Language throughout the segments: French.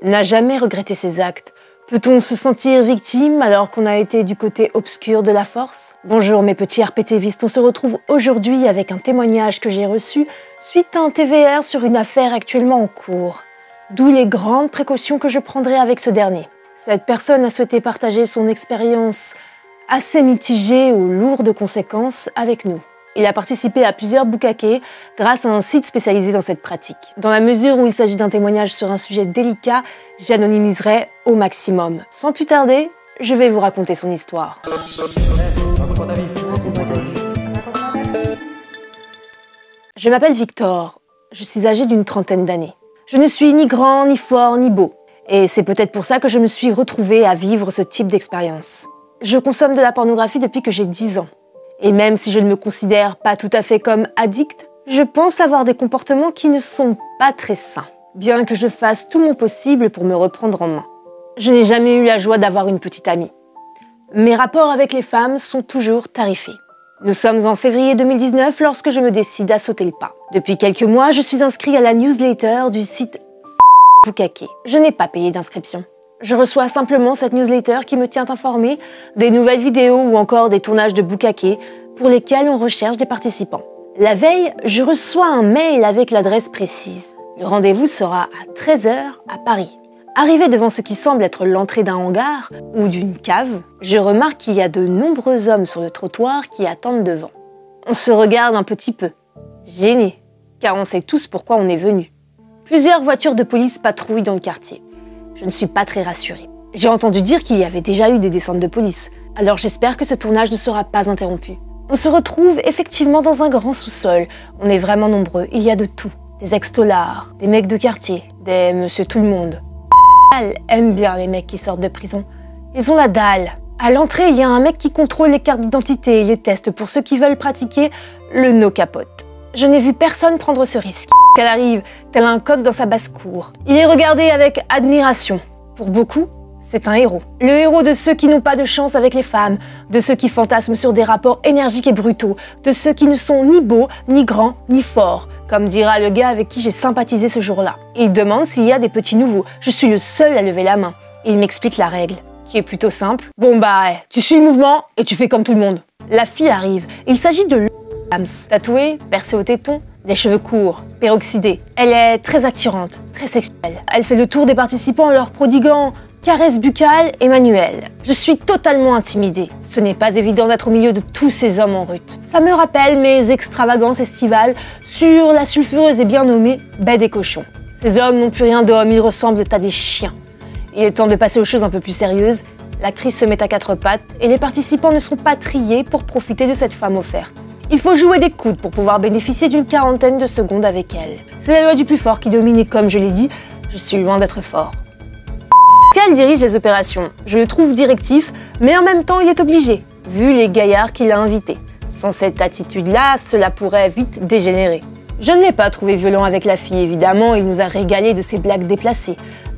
n'a jamais regretté ses actes. Peut-on se sentir victime alors qu'on a été du côté obscur de la force? Bonjour mes petits RPTvistes, on se retrouve aujourd'hui avec un témoignage que j'ai reçu suite à un TVR sur une affaire actuellement en cours. D'où les grandes précautions que je prendrai avec ce dernier. Cette personne a souhaité partager son expérience assez mitigée aux lourdes conséquences avec nous. Il a participé à plusieurs bukake grâce à un site spécialisé dans cette pratique. Dans la mesure où il s'agit d'un témoignage sur un sujet délicat, j'anonymiserai au maximum. Sans plus tarder, je vais vous raconter son histoire. Je m'appelle Victor, je suis âgé d'une trentaine d'années. Je ne suis ni grand, ni fort, ni beau. Et c'est peut-être pour ça que je me suis retrouvée à vivre ce type d'expérience. Je consomme de la pornographie depuis que j'ai 10 ans. Et même si je ne me considère pas tout à fait comme addict, je pense avoir des comportements qui ne sont pas très sains, bien que je fasse tout mon possible pour me reprendre en main. Je n'ai jamais eu la joie d'avoir une petite amie. Mes rapports avec les femmes sont toujours tarifés. Nous sommes en février 2019 lorsque je me décide à sauter le pas. Depuis quelques mois, je suis inscrit à la newsletter du site Bukake. Je n'ai pas payé d'inscription. Je reçois simplement cette newsletter qui me tient informé des nouvelles vidéos ou encore des tournages de bukake pour lesquels on recherche des participants. La veille, je reçois un mail avec l'adresse précise. Le rendez-vous sera à 13 h à Paris. Arrivé devant ce qui semble être l'entrée d'un hangar ou d'une cave, je remarque qu'il y a de nombreux hommes sur le trottoir qui attendent devant. On se regarde un petit peu, gênés, car on sait tous pourquoi on est venu. Plusieurs voitures de police patrouillent dans le quartier. Je ne suis pas très rassurée. J'ai entendu dire qu'il y avait déjà eu des descentes de police, alors j'espère que ce tournage ne sera pas interrompu. On se retrouve effectivement dans un grand sous-sol. On est vraiment nombreux, il y a de tout. Des ex-tolards, des mecs de quartier, des monsieur tout le monde. Elle aime bien les mecs qui sortent de prison. Ils ont la dalle. À l'entrée, il y a un mec qui contrôle les cartes d'identité et les tests pour ceux qui veulent pratiquer le no capote. Je n'ai vu personne prendre ce risque. Elle arrive, tel un coq dans sa basse-cour. Il est regardé avec admiration. Pour beaucoup, c'est un héros. Le héros de ceux qui n'ont pas de chance avec les femmes, de ceux qui fantasment sur des rapports énergiques et brutaux, de ceux qui ne sont ni beaux, ni grands, ni forts, comme dira le gars avec qui j'ai sympathisé ce jour-là. Il demande s'il y a des petits nouveaux. Je suis le seul à lever la main. Il m'explique la règle, qui est plutôt simple. Bon bah, tu suis le mouvement et tu fais comme tout le monde. La fille arrive. Il s'agit de tatouée, percée au téton, des cheveux courts, peroxydés. Elle est très attirante, très sexuelle. Elle fait le tour des participants en leur prodiguant caresses buccales et manuelles. Je suis totalement intimidée. Ce n'est pas évident d'être au milieu de tous ces hommes en rut. Ça me rappelle mes extravagances estivales sur la sulfureuse et bien nommée baie des cochons. Ces hommes n'ont plus rien d'homme, ils ressemblent à des chiens. Il est temps de passer aux choses un peu plus sérieuses. L'actrice se met à quatre pattes et les participants ne sont pas triés pour profiter de cette femme offerte. Il faut jouer des coudes pour pouvoir bénéficier d'une quarantaine de secondes avec elle. C'est la loi du plus fort qui domine et comme je l'ai dit, je suis loin d'être fort. Elle dirige les opérations. Je le trouve directif, mais en même temps il est obligé, vu les gaillards qu'il a invités. Sans cette attitude-là, cela pourrait vite dégénérer. Je ne l'ai pas trouvé violent avec la fille, évidemment, il nous a régalé de ses blagues déplacées,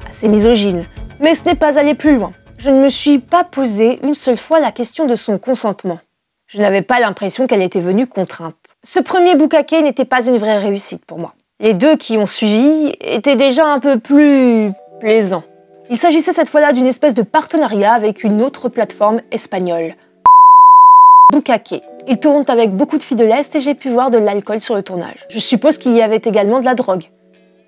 assez misogynes. Mais ce n'est pas aller plus loin. Je ne me suis pas posé une seule fois la question de son consentement. Je n'avais pas l'impression qu'elle était venue contrainte. Ce premier bukake n'était pas une vraie réussite pour moi. Les deux qui ont suivi étaient déjà un peu plus plaisants. Il s'agissait cette fois-là d'une espèce de partenariat avec une autre plateforme espagnole. Bukake. Ils tournent avec beaucoup de filles de l'Est et j'ai pu voir de l'alcool sur le tournage. Je suppose qu'il y avait également de la drogue.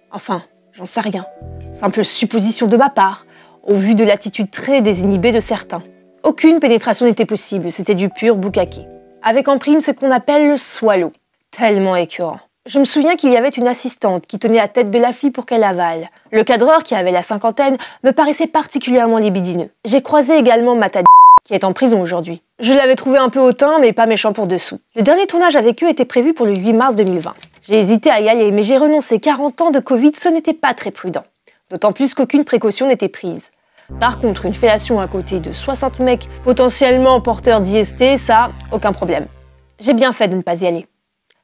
Enfin, j'en sais rien. Simple supposition de ma part, au vu de l'attitude très désinhibée de certains. Aucune pénétration n'était possible, c'était du pur bukake. Avec en prime ce qu'on appelle le swallow. Tellement écœurant. Je me souviens qu'il y avait une assistante qui tenait la tête de la fille pour qu'elle avale. Le cadreur, qui avait la cinquantaine, me paraissait particulièrement libidineux. J'ai croisé également Matadi, qui est en prison aujourd'hui. Je l'avais trouvé un peu hautain, mais pas méchant pour dessous. Le dernier tournage avec eux était prévu pour le 8 mars 2020. J'ai hésité à y aller, mais j'ai renoncé. 40 ans de Covid, ce n'était pas très prudent. D'autant plus qu'aucune précaution n'était prise. Par contre, une fellation à côté de 60 mecs potentiellement porteurs d'IST, ça, aucun problème. J'ai bien fait de ne pas y aller.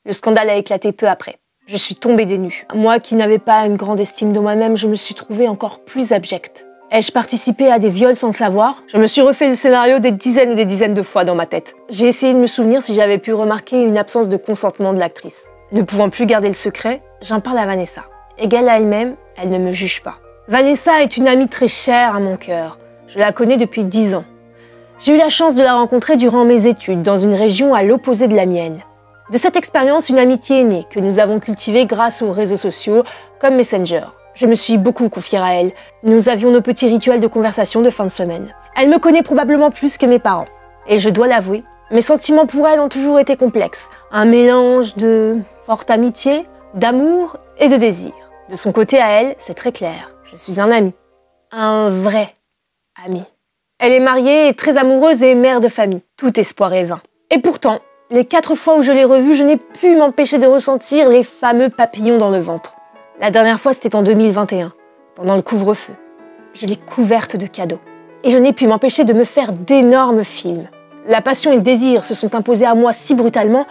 Le scandale a éclaté peu après. Je suis tombée des nues. Moi qui n'avais pas une grande estime de moi-même, je me suis trouvée encore plus abjecte. Ai-je participé à des viols sans le savoir? Je me suis refait le scénario des dizaines et des dizaines de fois dans ma tête. J'ai essayé de me souvenir si j'avais pu remarquer une absence de consentement de l'actrice. Ne pouvant plus garder le secret, j'en parle à Vanessa. Égale à elle-même, elle ne me juge pas. Vanessa est une amie très chère à mon cœur. Je la connais depuis 10 ans. J'ai eu la chance de la rencontrer durant mes études dans une région à l'opposé de la mienne. De cette expérience, une amitié est née que nous avons cultivée grâce aux réseaux sociaux comme Messenger. Je me suis beaucoup confiée à elle. Nous avions nos petits rituels de conversation de fin de semaine. Elle me connaît probablement plus que mes parents. Et je dois l'avouer, mes sentiments pour elle ont toujours été complexes. Un mélange de forte amitié, d'amour et de désir. De son côté à elle, c'est très clair. Je suis un ami. Un vrai ami. Elle est mariée et très amoureuse et mère de famille. Tout espoir est vain. Et pourtant, les 4 fois où je l'ai revue, je n'ai pu m'empêcher de ressentir les fameux papillons dans le ventre. La dernière fois, c'était en 2021, pendant le couvre-feu. Je l'ai couverte de cadeaux. Et je n'ai pu m'empêcher de me faire d'énormes films. La passion et le désir se sont imposés à moi si brutalement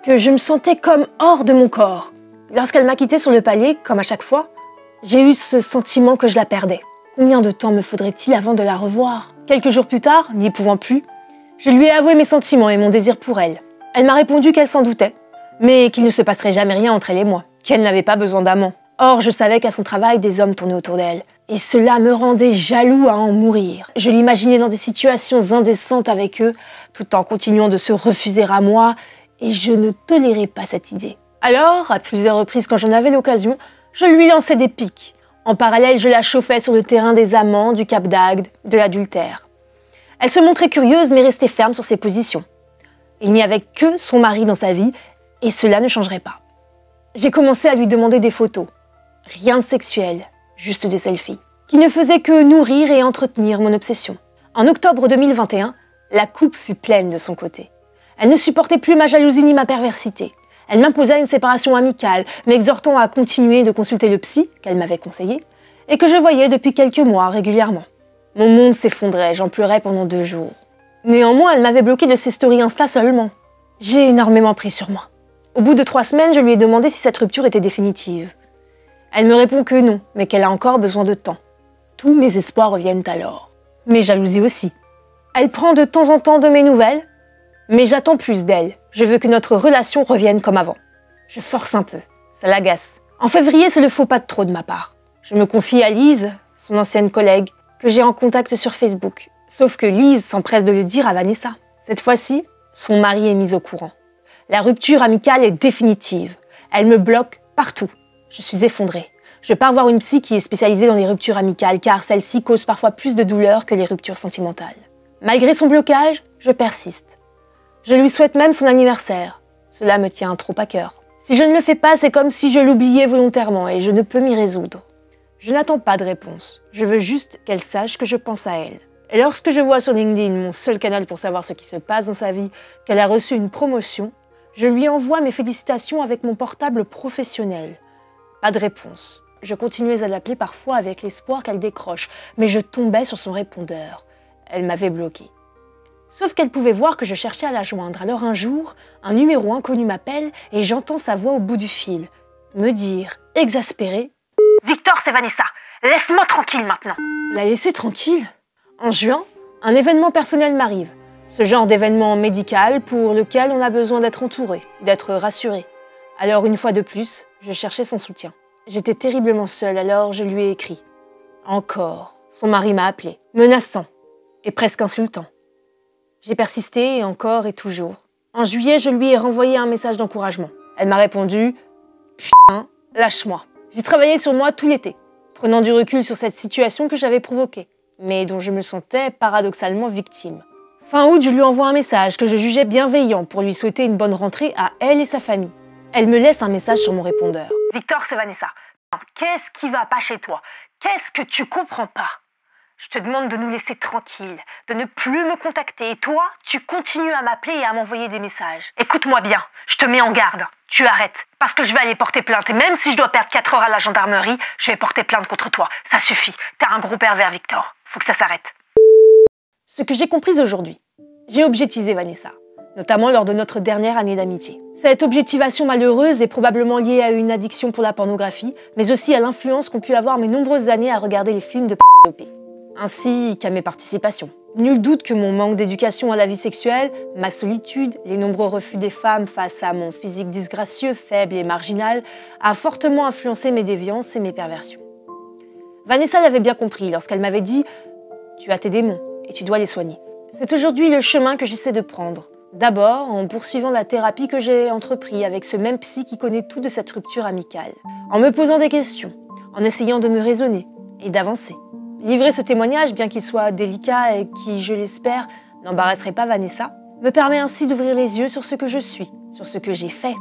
que je me sentais comme hors de mon corps. Lorsqu'elle m'a quittée sur le palier, comme à chaque fois, j'ai eu ce sentiment que je la perdais. Combien de temps me faudrait-il avant de la revoir? Quelques jours plus tard, n'y pouvant plus, je lui ai avoué mes sentiments et mon désir pour elle. Elle m'a répondu qu'elle s'en doutait, mais qu'il ne se passerait jamais rien entre elle et moi, qu'elle n'avait pas besoin d'amant. Or, je savais qu'à son travail, des hommes tournaient autour d'elle. Et cela me rendait jaloux à en mourir. Je l'imaginais dans des situations indécentes avec eux, tout en continuant de se refuser à moi, et je ne tolérais pas cette idée. Alors, à plusieurs reprises quand j'en avais l'occasion, je lui lançais des piques. En parallèle, je la chauffais sur le terrain des amants, du Cap d'Agde, de l'adultère. Elle se montrait curieuse, mais restait ferme sur ses positions. Il n'y avait que son mari dans sa vie, et cela ne changerait pas. J'ai commencé à lui demander des photos. Rien de sexuel, juste des selfies, qui ne faisaient que nourrir et entretenir mon obsession. En octobre 2021, la coupe fut pleine de son côté. Elle ne supportait plus ma jalousie ni ma perversité. Elle m'imposait une séparation amicale, m'exhortant à continuer de consulter le psy, qu'elle m'avait conseillé, et que je voyais depuis quelques mois régulièrement. Mon monde s'effondrait, j'en pleurais pendant 2 jours. Néanmoins, elle m'avait bloqué de ses stories Insta seulement. J'ai énormément pris sur moi. Au bout de 3 semaines, je lui ai demandé si cette rupture était définitive. Elle me répond que non, mais qu'elle a encore besoin de temps. Tous mes espoirs reviennent alors. Mes jalousies aussi. Elle prend de temps en temps de mes nouvelles, mais j'attends plus d'elle. Je veux que notre relation revienne comme avant. Je force un peu, ça l'agace. En février, c'est le faux pas de trop de ma part. Je me confie à Lise, son ancienne collègue, que j'ai en contact sur Facebook. Sauf que Lise s'empresse de le dire à Vanessa. Cette fois-ci, son mari est mis au courant. La rupture amicale est définitive. Elle me bloque partout. Je suis effondrée. Je pars voir une psy qui est spécialisée dans les ruptures amicales, car celles-ci causent parfois plus de douleur que les ruptures sentimentales. Malgré son blocage, je persiste. Je lui souhaite même son anniversaire. Cela me tient trop à cœur. Si je ne le fais pas, c'est comme si je l'oubliais volontairement et je ne peux m'y résoudre. Je n'attends pas de réponse. Je veux juste qu'elle sache que je pense à elle. Et lorsque je vois sur LinkedIn, mon seul canal pour savoir ce qui se passe dans sa vie, qu'elle a reçu une promotion, je lui envoie mes félicitations avec mon portable professionnel. Pas de réponse. Je continuais à l'appeler parfois avec l'espoir qu'elle décroche, mais je tombais sur son répondeur. Elle m'avait bloqué. Sauf qu'elle pouvait voir que je cherchais à la joindre. Alors un jour, un numéro inconnu m'appelle et j'entends sa voix au bout du fil. Me dire, exaspérée, « Victor, c'est Vanessa. Laisse-moi tranquille maintenant. » La laisser tranquille? En juin, un événement personnel m'arrive. Ce genre d'événement médical pour lequel on a besoin d'être entouré, d'être rassuré. Alors une fois de plus, je cherchais son soutien. J'étais terriblement seule, alors je lui ai écrit. Encore. Son mari m'a appelé, menaçant et presque insultant. J'ai persisté, et encore et toujours. En juillet, je lui ai renvoyé un message d'encouragement. Elle m'a répondu « Putain, lâche-moi ». J'ai travaillé sur moi tout l'été, prenant du recul sur cette situation que j'avais provoquée, mais dont je me sentais paradoxalement victime. Fin août, je lui envoie un message que je jugeais bienveillant pour lui souhaiter une bonne rentrée à elle et sa famille. Elle me laisse un message sur mon répondeur. « Victor, c'est Vanessa. Qu'est-ce qui va pas chez toi? Qu'est-ce que tu comprends pas? Je te demande de nous laisser tranquilles, de ne plus me contacter. Et toi, tu continues à m'appeler et à m'envoyer des messages. Écoute-moi bien, je te mets en garde. Tu arrêtes, parce que je vais aller porter plainte. Et même si je dois perdre 4 heures à la gendarmerie, je vais porter plainte contre toi. Ça suffit. T'es un gros pervers, Victor. Faut que ça s'arrête. » Ce que j'ai compris aujourd'hui, j'ai objectivé Vanessa, notamment lors de notre dernière année d'amitié. Cette objectivation malheureuse est probablement liée à une addiction pour la pornographie, mais aussi à l'influence qu'ont pu avoir mes nombreuses années à regarder les films de p***. Ainsi qu'à mes participations. Nul doute que mon manque d'éducation à la vie sexuelle, ma solitude, les nombreux refus des femmes face à mon physique disgracieux, faible et marginal, a fortement influencé mes déviances et mes perversions. Vanessa l'avait bien compris lorsqu'elle m'avait dit « Tu as tes démons et tu dois les soigner ». C'est aujourd'hui le chemin que j'essaie de prendre. D'abord, en poursuivant la thérapie que j'ai entreprise avec ce même psy qui connaît tout de cette rupture amicale. En me posant des questions, en essayant de me raisonner et d'avancer. Livrer ce témoignage, bien qu'il soit délicat et qui, je l'espère, n'embarrasserait pas Vanessa, me permet ainsi d'ouvrir les yeux sur ce que je suis, sur ce que j'ai fait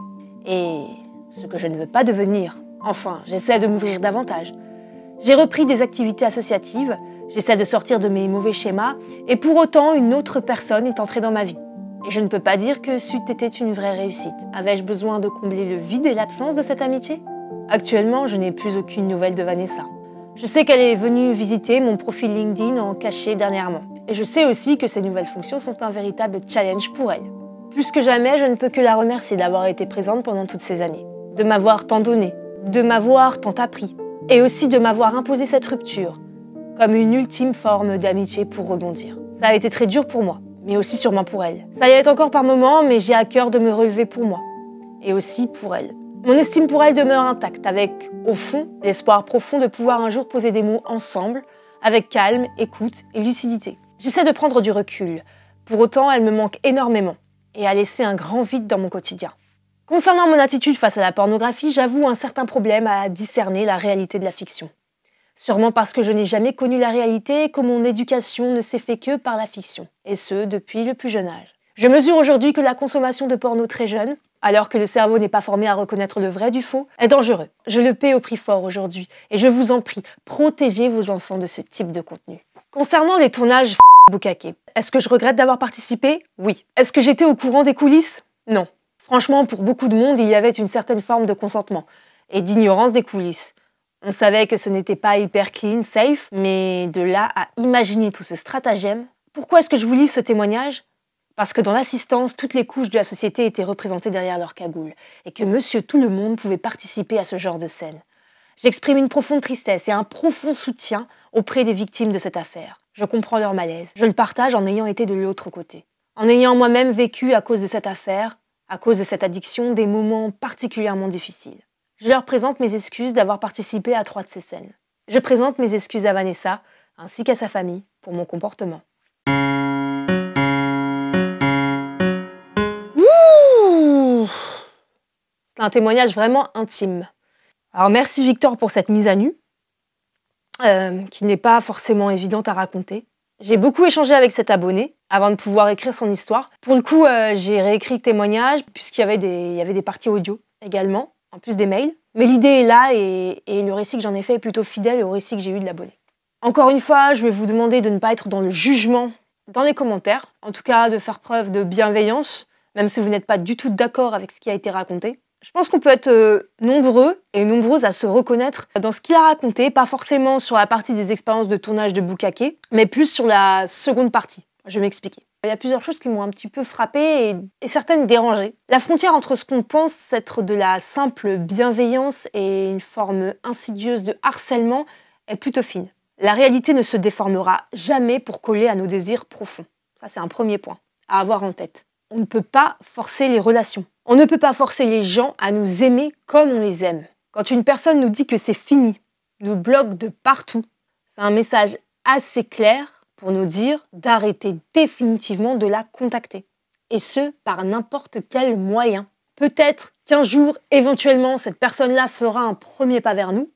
et ce que je ne veux pas devenir. Enfin, j'essaie de m'ouvrir davantage. J'ai repris des activités associatives, j'essaie de sortir de mes mauvais schémas et pour autant, une autre personne est entrée dans ma vie. Et je ne peux pas dire que c'eût été une vraie réussite. Avais-je besoin de combler le vide et l'absence de cette amitié? Actuellement, je n'ai plus aucune nouvelle de Vanessa. Je sais qu'elle est venue visiter mon profil LinkedIn en cachet dernièrement. Et je sais aussi que ces nouvelles fonctions sont un véritable challenge pour elle. Plus que jamais, je ne peux que la remercier d'avoir été présente pendant toutes ces années. De m'avoir tant donné, de m'avoir tant appris. Et aussi de m'avoir imposé cette rupture, comme une ultime forme d'amitié pour rebondir. Ça a été très dur pour moi, mais aussi sûrement pour elle. Ça y est encore par moments, mais j'ai à cœur de me relever pour moi. Et aussi pour elle. Mon estime pour elle demeure intacte, avec, au fond, l'espoir profond de pouvoir un jour poser des mots ensemble, avec calme, écoute et lucidité. J'essaie de prendre du recul. Pour autant, elle me manque énormément et a laissé un grand vide dans mon quotidien. Concernant mon attitude face à la pornographie, j'avoue un certain problème à discerner la réalité de la fiction. Sûrement parce que je n'ai jamais connu la réalité et que mon éducation ne s'est fait que par la fiction, et ce, depuis le plus jeune âge. Je mesure aujourd'hui que la consommation de porno très jeune, alors que le cerveau n'est pas formé à reconnaître le vrai du faux, est dangereux. Je le paie au prix fort aujourd'hui, et je vous en prie, protégez vos enfants de ce type de contenu. Concernant les tournages Bukake, est-ce que je regrette d'avoir participé? Oui. Est-ce que j'étais au courant des coulisses? Non. Franchement, pour beaucoup de monde, il y avait une certaine forme de consentement et d'ignorance des coulisses. On savait que ce n'était pas hyper clean, safe, mais de là à imaginer tout ce stratagème. Pourquoi est-ce que je vous livre ce témoignage? Parce que dans l'assistance, toutes les couches de la société étaient représentées derrière leur cagoule et que monsieur tout le monde pouvait participer à ce genre de scène. J'exprime une profonde tristesse et un profond soutien auprès des victimes de cette affaire. Je comprends leur malaise. Je le partage en ayant été de l'autre côté. En ayant moi-même vécu à cause de cette affaire, à cause de cette addiction, des moments particulièrement difficiles. Je leur présente mes excuses d'avoir participé à 3 de ces scènes. Je présente mes excuses à Vanessa, ainsi qu'à sa famille, pour mon comportement. C'est un témoignage vraiment intime. Alors merci Victor pour cette mise à nu, qui n'est pas forcément évidente à raconter. J'ai beaucoup échangé avec cet abonné avant de pouvoir écrire son histoire. Pour le coup, j'ai réécrit le témoignage puisqu'il y avait des parties audio également, en plus des mails. Mais l'idée est là et le récit que j'en ai fait est plutôt fidèle au récit que j'ai eu de l'abonné. Encore une fois, je vais vous demander de ne pas être dans le jugement dans les commentaires. En tout cas, de faire preuve de bienveillance, même si vous n'êtes pas du tout d'accord avec ce qui a été raconté. Je pense qu'on peut être nombreux et nombreuses à se reconnaître dans ce qu'il a raconté, pas forcément sur la partie des expériences de tournage de Bukake, mais plus sur la seconde partie. Je vais m'expliquer. Il y a plusieurs choses qui m'ont un petit peu frappée et certaines dérangées. La frontière entre ce qu'on pense être de la simple bienveillance et une forme insidieuse de harcèlement est plutôt fine. La réalité ne se déformera jamais pour coller à nos désirs profonds. Ça, c'est un premier point à avoir en tête. On ne peut pas forcer les relations. On ne peut pas forcer les gens à nous aimer comme on les aime. Quand une personne nous dit que c'est fini, nous bloque de partout, c'est un message assez clair pour nous dire d'arrêter définitivement de la contacter. Et ce, par n'importe quel moyen. Peut-être qu'un jour, éventuellement, cette personne-là fera un premier pas vers nous,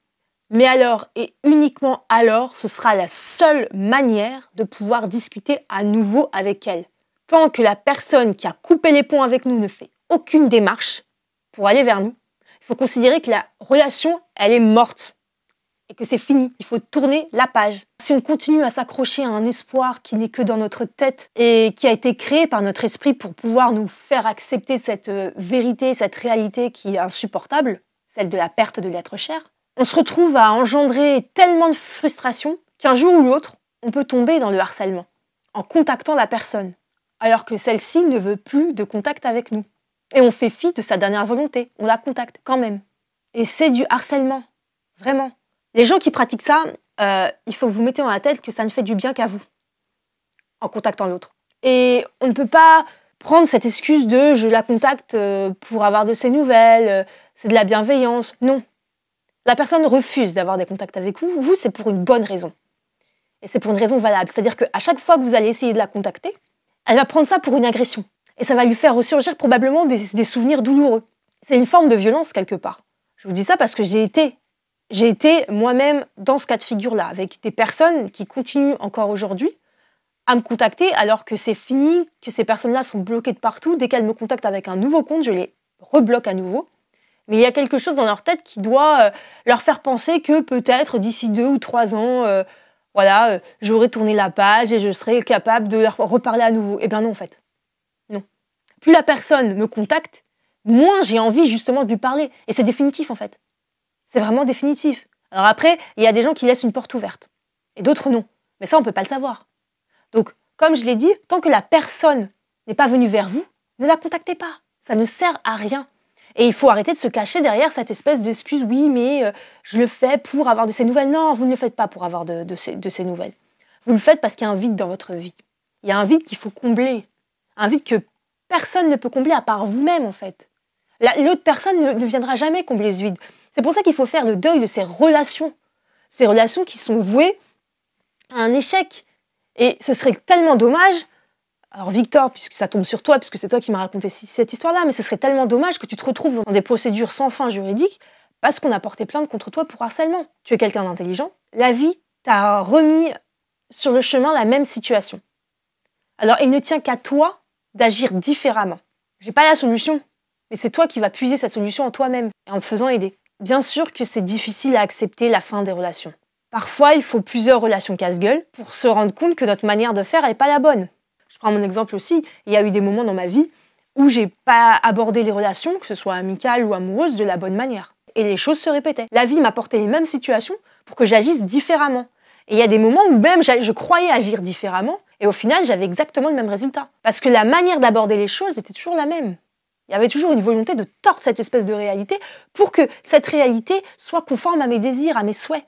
mais alors, et uniquement alors, ce sera la seule manière de pouvoir discuter à nouveau avec elle. Tant que la personne qui a coupé les ponts avec nous ne fait aucune démarche pour aller vers nous, il faut considérer que la relation, elle est morte et que c'est fini. Il faut tourner la page. Si on continue à s'accrocher à un espoir qui n'est que dans notre tête et qui a été créé par notre esprit pour pouvoir nous faire accepter cette vérité, cette réalité qui est insupportable, celle de la perte de l'être cher, on se retrouve à engendrer tellement de frustration qu'un jour ou l'autre, on peut tomber dans le harcèlement en contactant la personne, alors que celle-ci ne veut plus de contact avec nous. Et on fait fi de sa dernière volonté, on la contacte quand même. Et c'est du harcèlement, vraiment. Les gens qui pratiquent ça, il faut que vous mettez dans la tête que ça ne fait du bien qu'à vous, en contactant l'autre. Et on ne peut pas prendre cette excuse de « je la contacte pour avoir de ses nouvelles, c'est de la bienveillance ». Non. La personne refuse d'avoir des contacts avec vous, vous, c'est pour une bonne raison. Et c'est pour une raison valable. C'est-à-dire qu'à chaque fois que vous allez essayer de la contacter, elle va prendre ça pour une agression. Et ça va lui faire ressurgir probablement des souvenirs douloureux. C'est une forme de violence quelque part. Je vous dis ça parce que j'ai été moi-même dans ce cas de figure-là, avec des personnes qui continuent encore aujourd'hui à me contacter alors que c'est fini, que ces personnes-là sont bloquées de partout. Dès qu'elles me contactent avec un nouveau compte, je les rebloque à nouveau. Mais il y a quelque chose dans leur tête qui doit leur faire penser que peut-être d'ici 2 ou 3 ans, j'aurai tourné la page et je serai capable de leur reparler à nouveau. Eh bien non, en fait. Non. Plus la personne me contacte, moins j'ai envie justement de lui parler. Et c'est définitif, en fait. C'est vraiment définitif. Alors après, il y a des gens qui laissent une porte ouverte. Et d'autres non. Mais ça, on ne peut pas le savoir. Donc, comme je l'ai dit, tant que la personne n'est pas venue vers vous, ne la contactez pas. Ça ne sert à rien. Et il faut arrêter de se cacher derrière cette espèce d'excuse. Oui, mais je le fais pour avoir de ces nouvelles. Non, vous ne le faites pas pour avoir de ces nouvelles. Vous le faites parce qu'il y a un vide dans votre vie. Il y a un vide qu'il faut combler. Un vide que personne ne peut combler à part vous-même, en fait. L'autre personne ne viendra jamais combler ce vide. C'est pour ça qu'il faut faire le deuil de ces relations. Ces relations qui sont vouées à un échec. Et ce serait tellement dommage... Alors Victor, puisque ça tombe sur toi, puisque c'est toi qui m'as raconté cette histoire-là, mais ce serait tellement dommage que tu te retrouves dans des procédures sans fin juridiques parce qu'on a porté plainte contre toi pour harcèlement. Tu es quelqu'un d'intelligent. La vie t'a remis sur le chemin la même situation. Alors il ne tient qu'à toi d'agir différemment. J'ai pas la solution, mais c'est toi qui vas puiser cette solution en toi-même et en te faisant aider. Bien sûr que c'est difficile à accepter la fin des relations. Parfois, il faut plusieurs relations casse-gueule pour se rendre compte que notre manière de faire n'est pas la bonne. Je prends mon exemple aussi, il y a eu des moments dans ma vie où j'ai pas abordé les relations, que ce soit amicales ou amoureuses, de la bonne manière. Et les choses se répétaient. La vie m'apportait les mêmes situations pour que j'agisse différemment. Et il y a des moments où même je croyais agir différemment, et au final, j'avais exactement le même résultat. Parce que la manière d'aborder les choses était toujours la même. Il y avait toujours une volonté de tordre cette espèce de réalité pour que cette réalité soit conforme à mes désirs, à mes souhaits.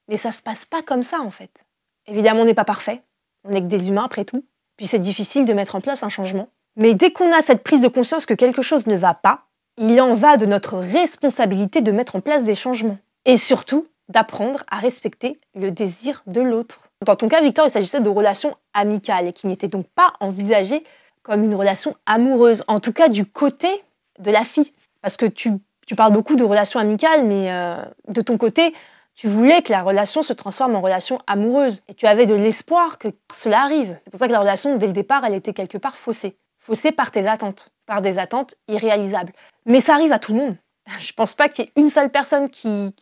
Mais ça se passe pas comme ça, en fait. Évidemment, on n'est pas parfait. On n'est que des humains, après tout. Puis c'est difficile de mettre en place un changement. Mais dès qu'on a cette prise de conscience que quelque chose ne va pas, il en va de notre responsabilité de mettre en place des changements. Et surtout, d'apprendre à respecter le désir de l'autre. Dans ton cas, Victor, il s'agissait de relations amicales et qui n'étaient donc pas envisagées comme une relation amoureuse. En tout cas, du côté de la fille. Parce que tu parles beaucoup de relations amicales, mais de ton côté... Tu voulais que la relation se transforme en relation amoureuse. Et tu avais de l'espoir que cela arrive. C'est pour ça que la relation, dès le départ, elle était quelque part faussée. Faussée par tes attentes. Par des attentes irréalisables. Mais ça arrive à tout le monde. Je pense pas qu'il y ait une seule personne qui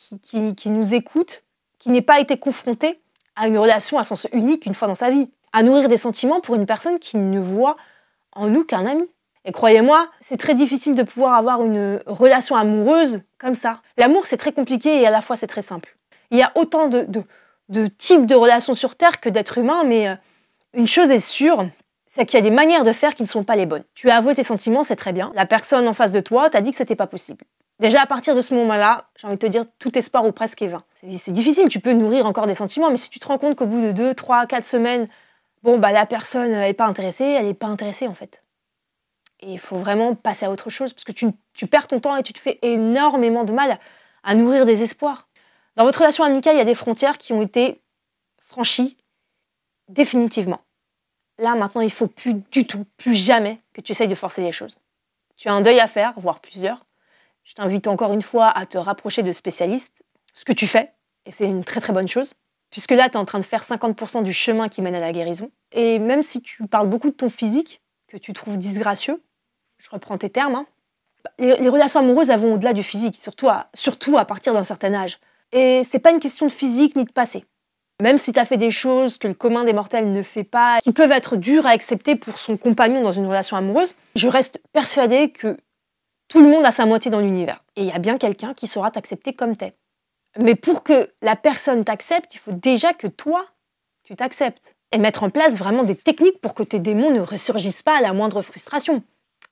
nous écoute, qui n'ait pas été confrontée à une relation à sens unique une fois dans sa vie. À nourrir des sentiments pour une personne qui ne voit en nous qu'un ami. Et croyez-moi, c'est très difficile de pouvoir avoir une relation amoureuse comme ça. L'amour, c'est très compliqué et à la fois, c'est très simple. Il y a autant de types de relations sur Terre que d'êtres humains, mais une chose est sûre, c'est qu'il y a des manières de faire qui ne sont pas les bonnes. Tu as avoué tes sentiments, c'est très bien. La personne en face de toi t'a dit que c'était pas possible. Déjà, à partir de ce moment-là, j'ai envie de te dire, tout espoir ou presque est vain. C'est difficile, tu peux nourrir encore des sentiments, mais si tu te rends compte qu'au bout de 2, 3, 4 semaines, la personne n'est pas intéressée, elle n'est pas intéressée en fait. Et il faut vraiment passer à autre chose, parce que tu perds ton temps et tu te fais énormément de mal à nourrir des espoirs. Dans votre relation amicale, il y a des frontières qui ont été franchies définitivement. Là, maintenant, il ne faut plus du tout, plus jamais que tu essayes de forcer les choses. Tu as un deuil à faire, voire plusieurs. Je t'invite encore une fois à te rapprocher de spécialistes, ce que tu fais, et c'est une très très bonne chose, puisque là, tu es en train de faire 50% du chemin qui mène à la guérison. Et même si tu parles beaucoup de ton physique, que tu trouves disgracieux, je reprends tes termes, les relations amoureuses elles vont au-delà du physique, surtout à partir d'un certain âge. Et c'est pas une question de physique ni de passé. Même si tu as fait des choses que le commun des mortels ne fait pas, qui peuvent être dures à accepter pour son compagnon dans une relation amoureuse, je reste persuadée que tout le monde a sa moitié dans l'univers. Et il y a bien quelqu'un qui saura t'accepter comme t'es. Mais pour que la personne t'accepte, il faut déjà que toi, tu t'acceptes. Et mettre en place vraiment des techniques pour que tes démons ne ressurgissent pas à la moindre frustration.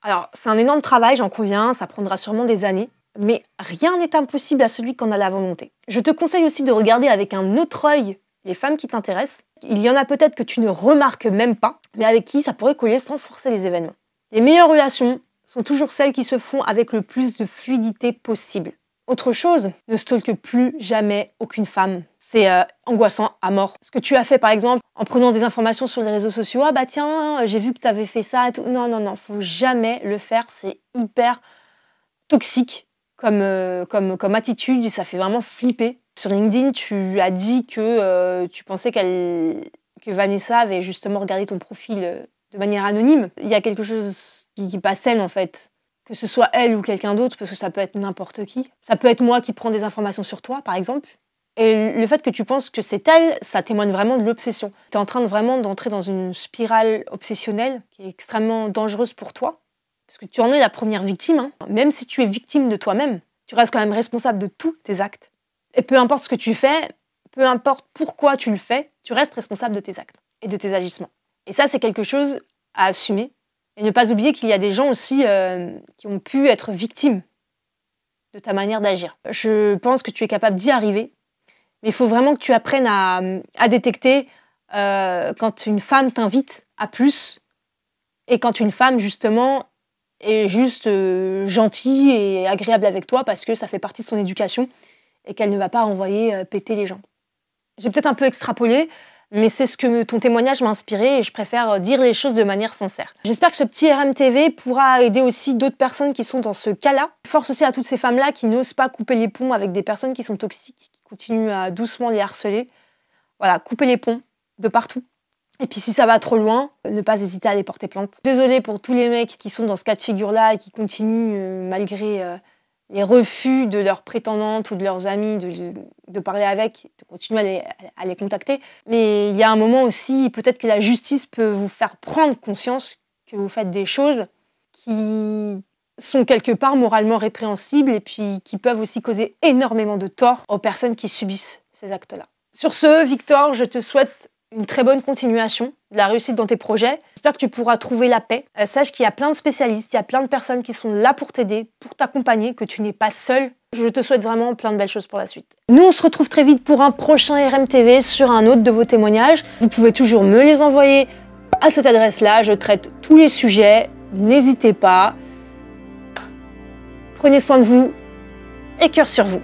Alors, c'est un énorme travail, j'en conviens, ça prendra sûrement des années. Mais rien n'est impossible à celui qui en a la volonté. Je te conseille aussi de regarder avec un autre œil les femmes qui t'intéressent. Il y en a peut-être que tu ne remarques même pas, mais avec qui ça pourrait coller sans forcer les événements. Les meilleures relations sont toujours celles qui se font avec le plus de fluidité possible. Autre chose, ne stalke plus jamais aucune femme. C'est angoissant à mort. Ce que tu as fait, par exemple, en prenant des informations sur les réseaux sociaux, ah bah tiens, j'ai vu que tu avais fait ça et tout. Non, non, non, faut jamais le faire. C'est hyper toxique comme attitude et ça fait vraiment flipper. Sur LinkedIn, tu as dit que tu pensais que Vanessa avait justement regardé ton profil de manière anonyme. Il y a quelque chose qui n'est pas saine, en fait. Que ce soit elle ou quelqu'un d'autre, parce que ça peut être n'importe qui. Ça peut être moi qui prends des informations sur toi, par exemple. Et le fait que tu penses que c'est elle, ça témoigne vraiment de l'obsession. Tu es en train d'entrer dans une spirale obsessionnelle qui est extrêmement dangereuse pour toi. Parce que tu en es la première victime. Hein. Même si tu es victime de toi-même, tu restes quand même responsable de tous tes actes. Et peu importe ce que tu fais, peu importe pourquoi tu le fais, tu restes responsable de tes actes et de tes agissements. Et ça, c'est quelque chose à assumer. Et ne pas oublier qu'il y a des gens aussi qui ont pu être victimes de ta manière d'agir. Je pense que tu es capable d'y arriver, mais il faut vraiment que tu apprennes à détecter quand une femme t'invite à plus et quand une femme, justement, est juste gentille et agréable avec toi parce que ça fait partie de son éducation et qu'elle ne va pas envoyer péter les gens. J'ai peut-être un peu extrapolé, mais c'est ce que ton témoignage m'a inspiré et je préfère dire les choses de manière sincère. J'espère que ce petit RMTV pourra aider aussi d'autres personnes qui sont dans ce cas-là. Force aussi à toutes ces femmes-là qui n'osent pas couper les ponts avec des personnes qui sont toxiques, qui continuent à doucement les harceler. Voilà, couper les ponts de partout. Et puis si ça va trop loin, ne pas hésiter à les porter plainte. Désolée pour tous les mecs qui sont dans ce cas de figure-là et qui continuent malgré les refus de leurs prétendantes ou de leurs amis de parler avec, de continuer à les contacter. Mais il y a un moment aussi, peut-être que la justice peut vous faire prendre conscience que vous faites des choses qui sont quelque part moralement répréhensibles et puis qui peuvent aussi causer énormément de tort aux personnes qui subissent ces actes-là. Sur ce, Victor, je te souhaite une très bonne continuation, de la réussite dans tes projets. J'espère que tu pourras trouver la paix. Sache qu'il y a plein de spécialistes, il y a plein de personnes qui sont là pour t'aider, pour t'accompagner, que tu n'es pas seul. Je te souhaite vraiment plein de belles choses pour la suite. Nous, on se retrouve très vite pour un prochain RMTV sur un autre de vos témoignages. Vous pouvez toujours me les envoyer à cette adresse-là. Je traite tous les sujets. N'hésitez pas. Prenez soin de vous et cœur sur vous.